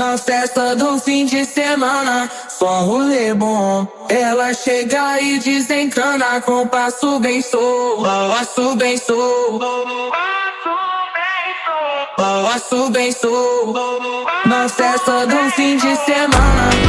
Na festa do fim de semana, só rolê bom. Ela chega e desencana com passo bem sou, passo bem sou, passo bem sou. Na festa do fim de semana.